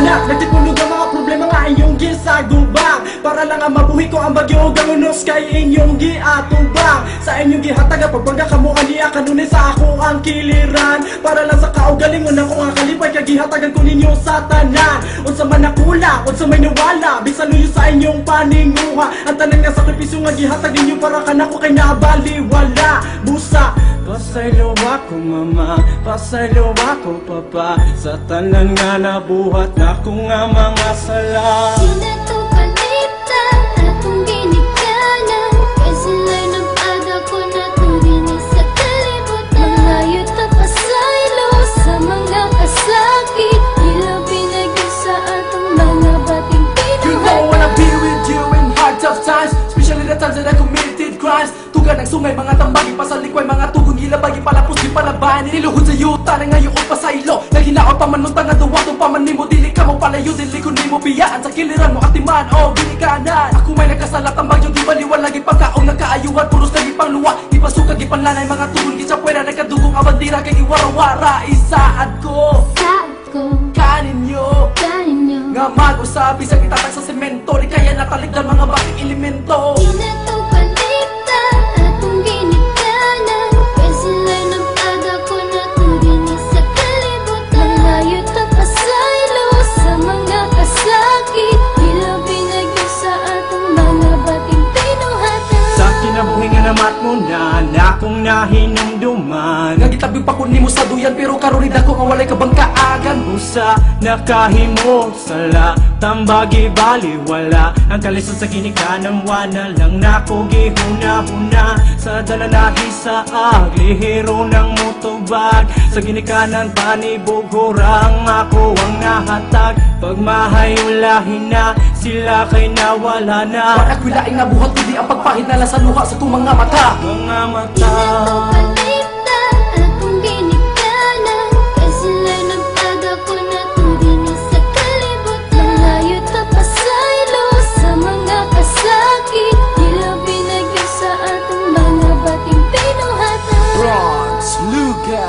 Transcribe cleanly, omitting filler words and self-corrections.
Anak, nagtipulog ang mga problema nga inyong gisagubang para lang ang mabuhi ko ang bagyo ganunos kay inyong giatubang. Sa inyong gihatag ang pagbangga kamo aniya kanunay sa ako ang kiliran para lang sa kaugalingon ako nga kalipay kay gihatagan ko ninyo sa tanan. Unsa man nakula, unsa may nawala, bisan luyo sa inyong paninguha. Ang tanan nga sakripisyo nga gihatag ninyo para kanako kay nabaliwala. Busa pasaylo ako mama, pasaylo ako papa, sa tanan nga nabuhat na ko nga mga sala. Di na to palita, akong ginikanan, kay sila'y nag-aga ko na tulinis sa kalibutan. Malayo ta pasaylo sa mga kasakit, ila pinagyo sa atong mga bating You know I wanna be with you in hard tough times, especially the times that I committed crimes. Tugan ng sungay, mga tambagi, pasalikway, mga tugong ilabagi, palapos, di palabayan. Niluhod sa yuta na ngayon o pasaylo. Naghinaot pa man nung tanga duwa, to pa man nimo, dili ka mo palayo, dili ko nimo biyaan. Sa kiliran mo atiman, o ginikanan. Ako may nagkasalat, ang bagyo, di baliwan, lagi pagkaong nagkaayuhan, puros lagi pang luwa. Di pasuka, gipanlanay, mga tugon, gisapwera, nagkadugong abandira, kay iwarawara, isaad ko. saad ko, Kaninyo, kaninyo. nga mag-usabi sa itatag sa semento, di kaya nataligdan mga bating elemento. Di na to palita, akong ginikanan, kay sila'y nag-aga ko na tulinis sa kalibutan. Malayo ta pasaylo sa mga kasakit, ila pinagyo sa atong mga bating pinuhatan. Sa kinabuhi nga namat mo na akong nahinumduman. Nga gitabi pa ko nimo sa duyan, pero karunida ko nga walay kabangkaagan. Busa nakahimo sala, tambagi baliwala. Ang kalisod sa ginikanan, wana lang nako gihuna-huna. Sa dalanahi sa aglihiro ng mutubag, sa ginikanan panibog hurang ako ang nahatag. Pagmahayulahin na sila kay nawala na. Panak wilaing nabuhat, kundi ang pagpahid na lang sa luha sa tumang nga mata. Mga mata Di na to palita, akong ginikanan, kay sila'y nag-aga ko na tulinis sa kalibutan. Malayo ta pasaylo sa mga kasakit, ila pinagyo sa atong mga bating pinuhatan. Bronx, Luga.